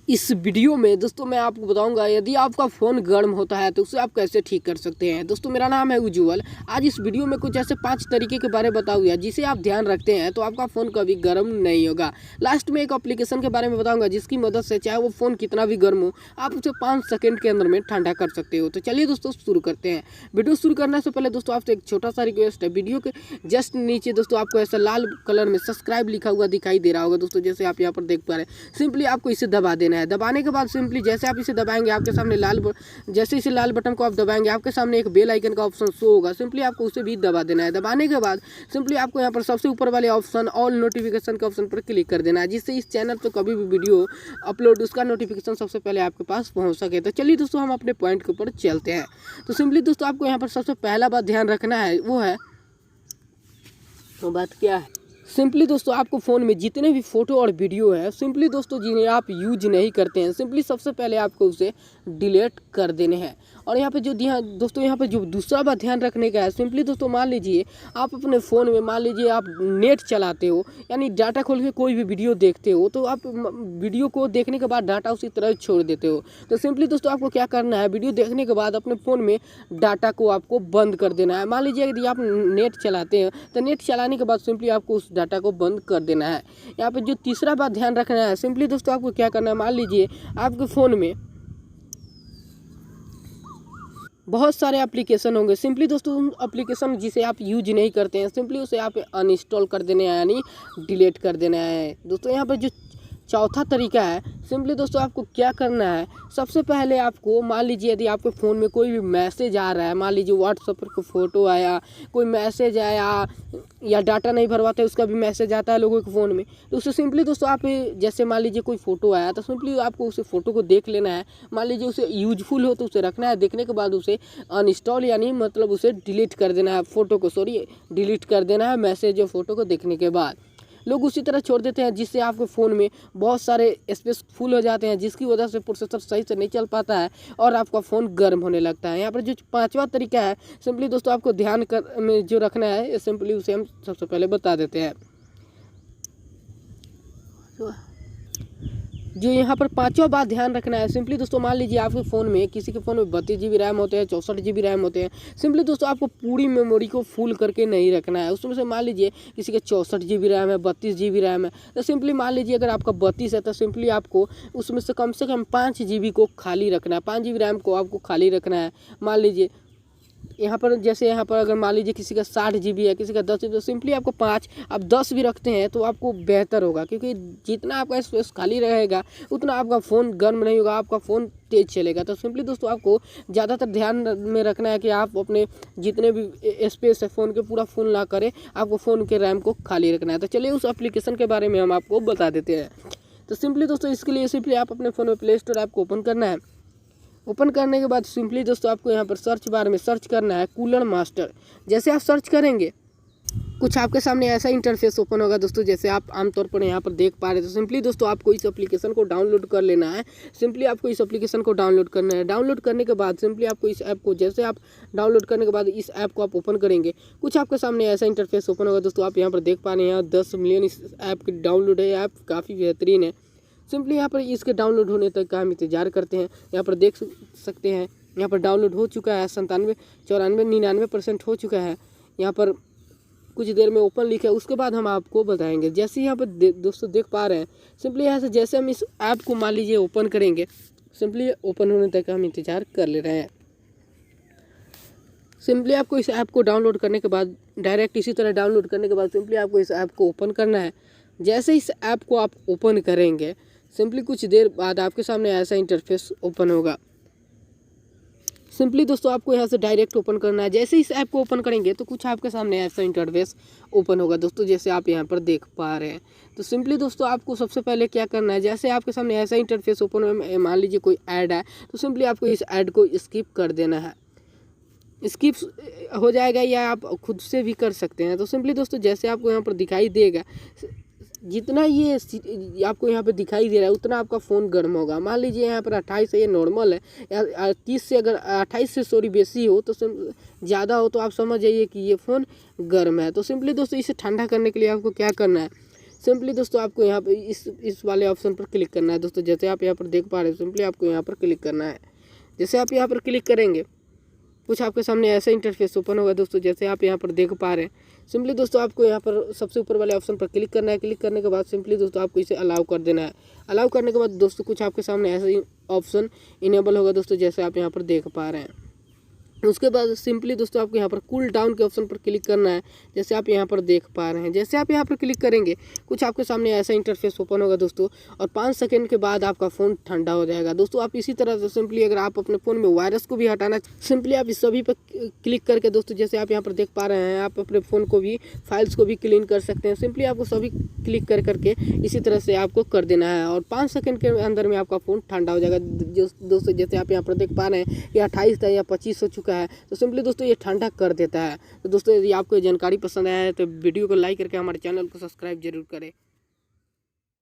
इस वीडियो में दोस्तों मैं आपको बताऊंगा यदि आपका फ़ोन गर्म होता है तो उसे आप कैसे ठीक कर सकते हैं। दोस्तों मेरा नाम है उज्ज्वल। आज इस वीडियो में कुछ ऐसे 5 तरीके के बारे में बताऊंगा जिसे आप ध्यान रखते हैं तो आपका फ़ोन कभी गर्म नहीं होगा। लास्ट में एक एप्लीकेशन के बारे में बताऊंगा जिसकी मदद से चाहे वो फ़ोन कितना भी गर्म हो आप उसे 5 सेकेंड के अंदर में ठंडा कर सकते हो। तो चलिए दोस्तों शुरू करते हैं। वीडियो शुरू करने से पहले दोस्तों आपसे एक छोटा सा रिक्वेस्ट है, वीडियो के जस्ट नीचे दोस्तों आपको ऐसा लाल कलर में सब्सक्राइब लिखा हुआ दिखाई दे रहा होगा दोस्तों, जैसे आप यहाँ पर देख पा रहे हैं। सिंपली आपको इसे दबा देना है। दबाने के बाद सिंपली जैसे आप इसे दबाएंगे आपके सामने जैसे इसे लाल बटन को आप दबाएंगे आपके सामने एक बेल आइकन का ऑप्शन शो होगा। सिंपली आपको उसे भी दबा देना है। दबाने के बाद सिंपली आपको यहाँ पर सबसे ऊपर वाले ऑप्शन ऑल नोटिफिकेशन के ऑप्शन पर क्लिक कर देना है, जिससे इस चैनल पर कभी भी वीडियो अपलोड उसका नोटिफिकेशन सबसे पहले आपके पास पहुँच सके। तो चलिए दोस्तों हम अपने पॉइंट के ऊपर चलते हैं। तो सिंपली दोस्तों आपको यहाँ पर सबसे पहला बात ध्यान रखना है वो है, वो बात क्या है, सिंपली दोस्तों आपको फ़ोन में जितने भी फ़ोटो और वीडियो है सिंपली दोस्तों जिन्हें आप यूज नहीं करते हैं सिंपली सबसे पहले आपको उसे डिलीट कर देने हैं। और यहाँ पे जो दोस्तों यहाँ पे जो दूसरा बात ध्यान रखने का है, सिंपली दोस्तों मान लीजिए आप अपने फ़ोन में मान लीजिए आप नेट चलाते हो यानी डाटा खोल के कोई भी वीडियो देखते हो तो आप वीडियो को देखने के बाद डाटा उसी तरह छोड़ देते हो। तो सिंपली दोस्तों आपको क्या करना है, वीडियो देखने के बाद अपने फ़ोन में डाटा को आपको बंद कर देना है। मान लीजिए यदि आप नेट चलाते हैं तो नेट चलाने के बाद सिंपली आपको उस डाटा को बंद कर देना है। यहाँ पे जो तीसरा बात ध्यान रखना है, सिंपली दोस्तों आपको क्या करना है, मान लीजिए आपके फ़ोन में बहुत सारे एप्लीकेशन होंगे, सिंपली दोस्तों उन एप्लीकेशन जिसे आप यूज नहीं करते हैं सिंपली उसे आप अनइंस्टॉल कर देना है यानी डिलीट कर देना है। दोस्तों यहाँ पर जो चौथा तरीका है, सिंपली दोस्तों आपको क्या करना है, सबसे पहले आपको मान लीजिए यदि आपके फ़ोन में कोई भी मैसेज आ रहा है, मान लीजिए व्हाट्सएप पर कोई फ़ोटो आया, कोई मैसेज आया या डाटा नहीं भरवाते उसका भी मैसेज आता है लोगों के फ़ोन में, तो उससे सिंपली दोस्तों आप जैसे मान लीजिए कोई फ़ोटो आया तो सिंपली आपको उसे फ़ोटो को देख लेना है। मान लीजिए उसे यूजफुल हो तो उसे रखना है, देखने के बाद उसे अनइंस्टॉल यानी मतलब उसे डिलीट कर देना है, फ़ोटो को डिलीट कर देना है मैसेज और फ़ोटो को देखने के बाद। लोग उसी तरह छोड़ देते हैं जिससे आपके फ़ोन में बहुत सारे स्पेस फुल हो जाते हैं जिसकी वजह से प्रोसेसर सही से नहीं चल पाता है और आपका फ़ोन गर्म होने लगता है। यहाँ पर जो पांचवा तरीका है सिंपली दोस्तों आपको ध्यान में जो रखना है सिंपली उसे हम सबसे पहले बता देते हैं। जो यहाँ पर पांचवा बात ध्यान रखना है, सिंपली दोस्तों मान लीजिए आपके फ़ोन में किसी के फ़ोन में 32 GB रैम होते हैं, 64 GB रैम होते हैं, सिंपली दोस्तों आपको पूरी मेमोरी को फुल करके नहीं रखना है। उसमें से मान लीजिए किसी के 64 GB रैम है, 32 GB रैम है, तो सिंपली मान लीजिए अगर आपका 32 है तो सिंपली आपको उसमें से कम 5 GB को खाली रखना है, 5 GB रैम को आपको खाली रखना है। मान लीजिए यहाँ पर जैसे यहाँ पर अगर मान लीजिए किसी का 60 GB है, किसी का 10 GB, तो सिंपली आपको 5 आप 10 भी रखते हैं तो आपको बेहतर होगा, क्योंकि जितना आपका स्पेस खाली रहेगा उतना आपका फ़ोन गर्म नहीं होगा, आपका फ़ोन तेज़ चलेगा। तो सिंपली दोस्तों आपको ज़्यादातर ध्यान में रखना है कि आप अपने जितने भी स्पेस है फ़ोन के पूरा फुल ना करें, आपको फ़ोन के रैम को खाली रखना है। तो चलिए उस एप्लीकेशन के बारे में हम आपको बता देते हैं। तो सिंपली दोस्तों इसके लिए सिंपली आप अपने फ़ोन में प्ले स्टोर ऐप को ओपन करना है। ओपन करने के बाद सिंपली दोस्तों आपको यहाँ पर सर्च बार में सर्च करना है कूलर मास्टर। जैसे आप सर्च करेंगे कुछ आपके सामने ऐसा इंटरफेस ओपन होगा दोस्तों, जैसे आप आमतौर पर यहाँ पर देख पा रहे हैं। तो सिंपली दोस्तों आपको इस एप्लीकेशन को डाउनलोड कर लेना है। सिंपली आपको इस एप्लीकेशन को डाउनलोड करना है। डाउनलोड करने के बाद सिंपली आपको इस ऐप को जैसे आप डाउनलोड करने के बाद इस ऐप को आप ओपन करेंगे कुछ आपके सामने ऐसा इंटरफेस ओपन होगा दोस्तों। आप यहाँ पर देख पा रहे हैं 10 मिलियन इस ऐप की डाउनलोड है, ऐप काफ़ी बेहतरीन है। सिंपली यहाँ पर इसके डाउनलोड होने तक का हम इंतजार करते हैं। यहाँ पर देख सकते हैं यहाँ पर डाउनलोड हो चुका है 97, 94, 99% हो चुका है। यहाँ पर कुछ देर में ओपन लिखा है, उसके बाद हम आपको बताएंगे। जैसे यहाँ पर दोस्तों देख पा रहे हैं सिंपली यहाँ से जैसे हम इस ऐप को मान लीजिए ओपन करेंगे, सिंपली ओपन होने तक हम इंतजार कर ले रहे हैं। सिंपली आपको इस ऐप को डाउनलोड करने के बाद डायरेक्ट इसी तरह डाउनलोड करने के बाद सिंपली आपको इस ऐप को ओपन करना है। जैसे इस ऐप को आप ओपन करेंगे सिंपली कुछ देर बाद आपके सामने ऐसा इंटरफेस ओपन होगा। सिंपली दोस्तों आपको यहाँ से डायरेक्ट ओपन करना है। जैसे इस ऐप को ओपन करेंगे तो कुछ आपके सामने ऐसा इंटरफेस ओपन होगा दोस्तों, जैसे आप यहाँ पर देख पा रहे हैं। तो सिंपली दोस्तों आपको सबसे पहले क्या करना है, जैसे आपके सामने ऐसा इंटरफेस ओपन हो, मान लीजिए कोई ऐड है तो सिंपली आपको इस ऐड को स्किप कर देना है। स्किप हो जाएगा या आप खुद से भी कर सकते हैं। तो सिंपली दोस्तों जैसे आपको यहाँ पर दिखाई देगा, जितना ये आपको यहाँ पे दिखाई दे रहा है उतना आपका फ़ोन गर्म होगा। मान लीजिए यहाँ पर 28 है, ये नॉर्मल है, या 30 से अगर 28 से सॉरी बेसी हो तो ज़्यादा हो तो आप समझ जाइए कि ये फ़ोन गर्म है। तो सिंपली दोस्तों इसे ठंडा करने के लिए आपको क्या करना है, सिंपली दोस्तों आपको यहाँ पे इस वाले ऑप्शन पर क्लिक करना है दोस्तों। जैसे आप यहाँ पर देख पा रहे हो, सिंपली आपको यहाँ पर क्लिक करना है। जैसे आप यहाँ पर क्लिक करेंगे कुछ आपके सामने ऐसा इंटरफेस ओपन होगा दोस्तों। जैसे आप यहाँ पर देख पा रहे हैं, सिंपली दोस्तों आपको यहाँ पर सबसे ऊपर वाले ऑप्शन पर क्लिक करना है। क्लिक करने के बाद सिंपली दोस्तों आपको इसे अलाउ कर देना है। अलाउ करने के बाद दोस्तों कुछ आपके सामने ऐसा ही ऑप्शन इनेबल होगा दोस्तों, जैसे आप यहाँ पर देख पा रहे हैं। उसके बाद सिंपली दोस्तों आपको यहाँ पर कूल डाउन के ऑप्शन पर क्लिक करना है। जैसे आप यहाँ पर देख पा रहे हैं, जैसे आप यहाँ पर क्लिक करेंगे कुछ आपके सामने ऐसा इंटरफेस ओपन होगा दोस्तों, और 5 सेकंड के बाद आपका फ़ोन ठंडा हो जाएगा दोस्तों। आप इसी तरह से सिंपली अगर आप अपने फ़ोन में वायरस को भी हटाना, सिंपली आप इस सभी पर क्लिक करके दोस्तों, जैसे आप यहाँ पर देख पा रहे हैं, आप अपने फ़ोन को भी फाइल्स को भी क्लीन कर सकते हैं। सिंपली आपको सभी क्लिक कर करके इसी तरह से आपको कर देना है, और 5 सेकंड के अंदर में आपका फ़ोन ठंडा हो जाएगा दोस्तों। जैसे आप यहाँ पर देख पा रहे हैं कि 28 था या 25 हो चुका है, तो सिंपली दोस्तों ये ठंडा कर देता है। तो दोस्तों यदि आपको ये जानकारी पसंद आया है तो वीडियो को लाइक करके हमारे चैनल को सब्सक्राइब जरूर करें।